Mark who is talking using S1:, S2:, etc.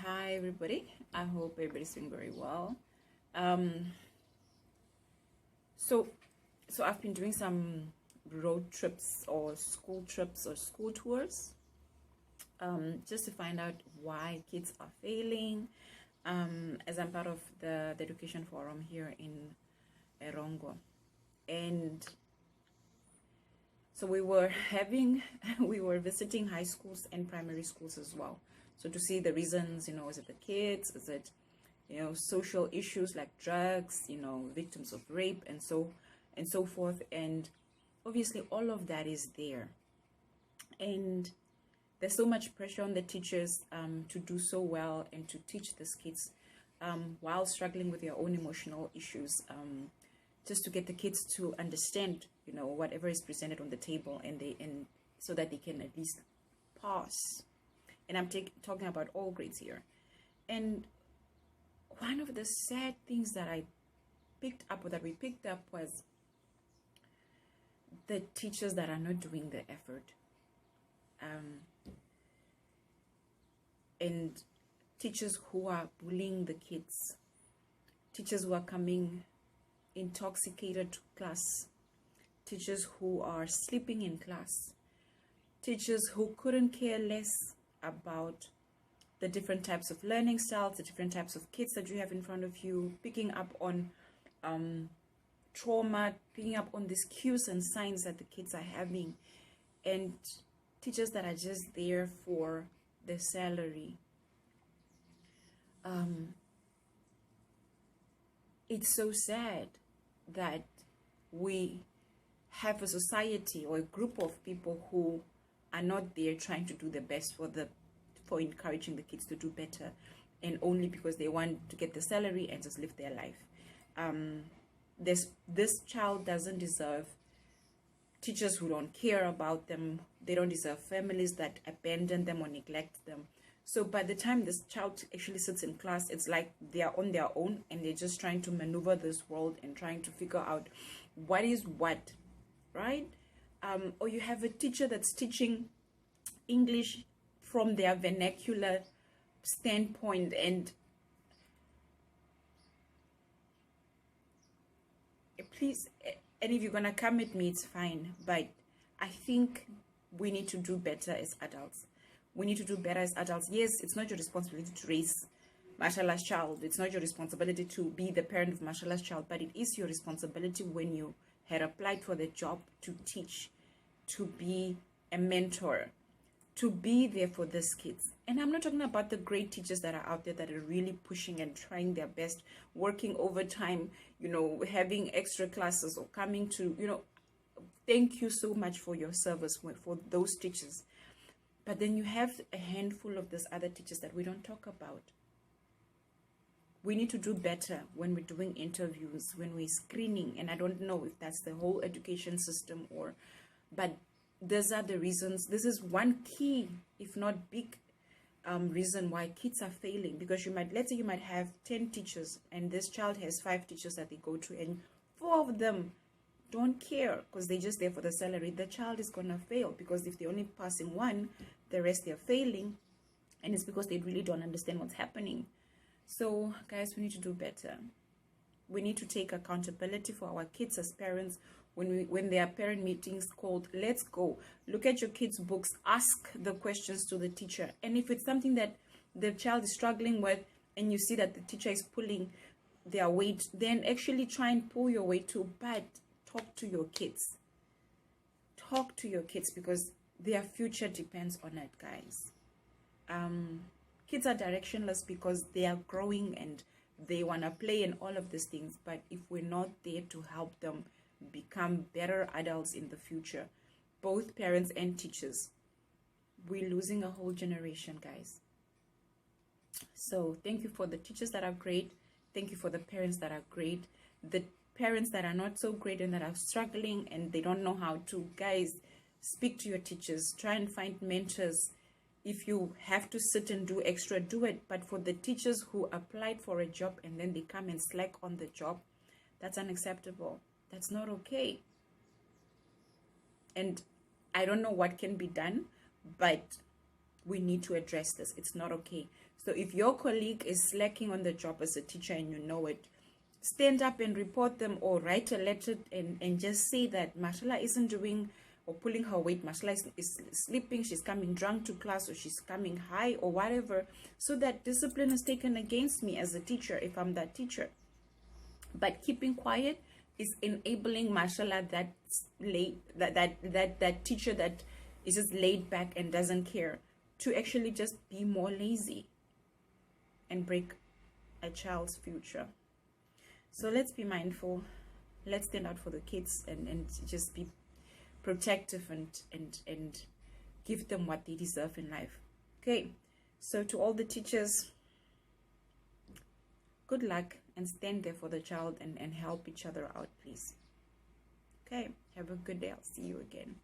S1: Hi everybody. I hope everybody's doing very well. Um, so so I've been doing some road trips or school tours, just to find out why kids are failing. As I'm part of the education forum here in Erongo, and so we were visiting high schools and primary schools as well. So to see the reasons, is it the kids? Is it, social issues like drugs, victims of rape and so forth. And obviously all of that is there. And there's so much pressure on the teachers to do so well and to teach these kids while struggling with their own emotional issues, just to get the kids to understand, whatever is presented on the table, and so that they can at least pass. And I'm talking about all grades here. And one of the sad things that we picked up was the teachers that are not doing the effort. And teachers who are bullying the kids, teachers who are coming intoxicated to class, teachers who are sleeping in class, teachers who couldn't care less about the different types of learning styles, the different types of kids that you have in front of you, picking up on trauma, picking up on these cues and signs that the kids are having, and teachers that are just there for the salary. It's so sad that we have a society or a group of people who are not there trying to do the best for encouraging the kids to do better, and only because they want to get the salary and just live their life. This child doesn't deserve teachers who don't care about them. They don't deserve families that abandon them or neglect them. So by the time this child actually sits in class, it's like they are on their own and they're just trying to maneuver this world and trying to figure out what is what, right? Or you have a teacher that's teaching English from their vernacular standpoint, and please, and if you're gonna come at me, it's fine, but I think we need to do better as adults. We need to do better as adults. Yes, it's not your responsibility to raise Mashala's child. It's not your responsibility to be the parent of Mashala's child, but it is your responsibility when you had applied for the job to teach, to be a mentor, to be there for these kids. And I'm not talking about the great teachers that are out there that are really pushing and trying their best, working overtime, having extra classes or coming to, thank you so much for your service for those teachers. But then you have a handful of these other teachers that we don't talk about. We need to do better when we're doing interviews, when we're screening. And I don't know if that's the whole education system but these are the reasons. This is one key, if not big, reason why kids are failing. Because let's say you might have 10 teachers and this child has 5 teachers that they go to, and 4 of them don't care because they're just there for the salary. The child is gonna fail, because if they're only passing one, the rest they're failing, and it's because they really don't understand what's happening. So guys, we need to do better. We need to take accountability for our kids as parents. When there are parent meetings called, let's go look at your kids' books, ask the questions to the teacher, and if it's something that the child is struggling with and you see that the teacher is pulling their weight, then actually try and pull your weight too. But talk to your kids. Talk to your kids, because their future depends on it, guys. Kids are directionless because they are growing and they want to play and all of these things. But if we're not there to help them become better adults in the future, both parents and teachers, we're losing a whole generation, guys. So thank you for the teachers that are great. Thank you for the parents that are great. The parents that are not so great and that are struggling and they don't know how to, guys, speak to your teachers. Try and find mentors. If you have to sit and do extra, do it. But for the teachers who applied for a job and then they come and slack on the job, that's unacceptable. That's not okay. And I don't know what can be done, but we need to address this. It's not okay. So if your colleague is slacking on the job as a teacher and you know it, stand up and report them, or write a letter and just say that Mashallah isn't doing or pulling her weight. Mashallah is sleeping, she's coming drunk to class, or she's coming high, or whatever, so that discipline is taken against me as a teacher if I'm that teacher. But keeping quiet is enabling, mashallah, that teacher that is just laid back and doesn't care, to actually just be more lazy and break a child's future. So let's be mindful. Let's stand out for the kids and just be protective and give them what they deserve in life. Okay, so to all the teachers, good luck, and stand there for the child and help each other out, please. Okay, have a good day. I'll see you again.